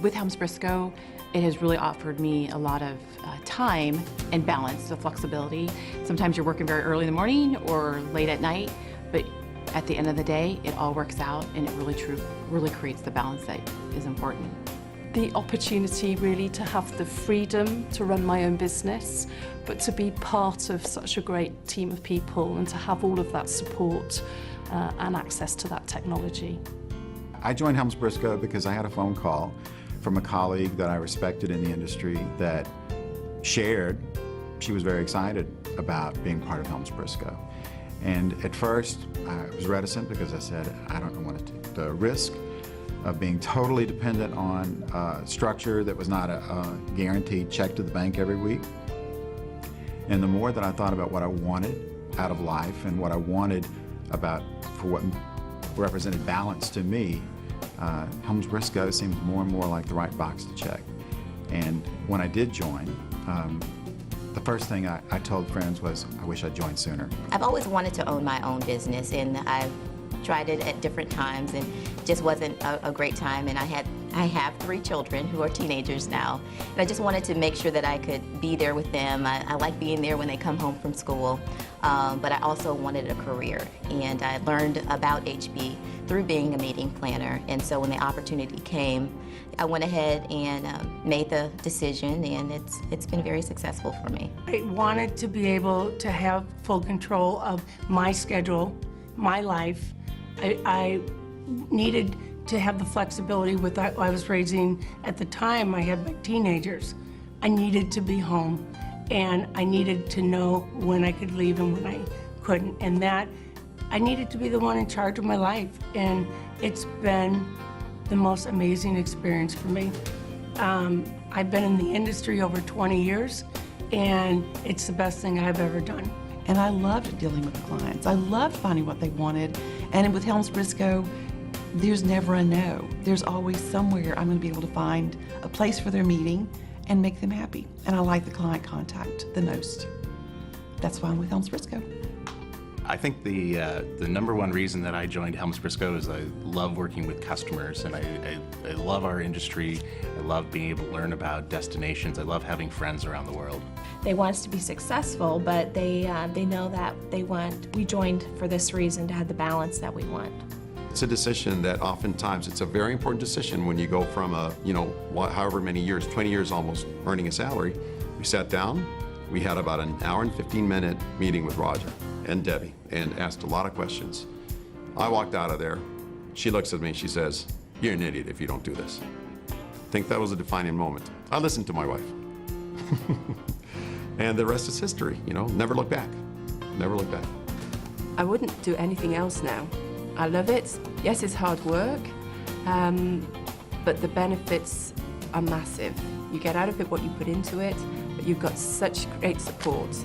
With Helms Briscoe, it has really offered me a lot of time and balance, the flexibility. Sometimes you're working very early in the morning or late at night, but at the end of the day, it all works out, and it really creates the balance that is important. The opportunity really to have the freedom to run my own business, but to be part of such a great team of people and to have all of that support and access to that technology. I joined Helms Briscoe because I had a phone call from a colleague that I respected in the industry that shared she was very excited about being part of Helms Briscoe. And at first, I was reticent because I said, I don't want to take the risk of being totally dependent on a structure that was not a guaranteed check to the bank every week. And the more that I thought about what I wanted out of life and what I wanted for what represented balance to me, Helms Briscoe seemed more and more like the right box to check. And when I did join, the first thing I told friends was, I wish I'd joined sooner. I've always wanted to own my own business, and I've tried it at different times and just wasn't a great time. And I have 3 children who are teenagers now, and I just wanted to make sure that I could be there with them. I like being there when they come home from school, but I also wanted a career, and I learned about HB through being a meeting planner. And so when the opportunity came, I went ahead and made the decision, and it's been very successful for me. I wanted to be able to have full control of my schedule, my life. I needed to have the flexibility with that I was raising. At the time, I had my teenagers. I needed to be home, and I needed to know when I could leave and when I couldn't. And that, I needed to be the one in charge of my life. And it's been the most amazing experience for me. I've been in the industry over 20 years, and it's the best thing I've ever done. And I loved dealing with the clients. I loved finding what they wanted. And with Helms Briscoe, there's never a no. There's always somewhere I'm going to be able to find a place for their meeting and make them happy. And I like the client contact the most. That's why I'm with Helms Briscoe. I think the number one reason that I joined Helms Briscoe is I love working with customers, and I love our industry. I love being able to learn about destinations. I love having friends around the world. They want us to be successful, but they know that we joined for this reason, to have the balance that we want. It's a decision that oftentimes, it's a very important decision when you go from however many years, 20 years almost, earning a salary. We sat down, we had about an hour and 15-minute meeting with Roger and Debbie and asked a lot of questions. I walked out of there. She looks at me, she says, "You're an idiot if you don't do this." I think that was a defining moment. I listened to my wife. And the rest is history, never look back. Never look back. I wouldn't do anything else now. I love it. Yes, it's hard work, but the benefits are massive. You get out of it what you put into it, but you've got such great support.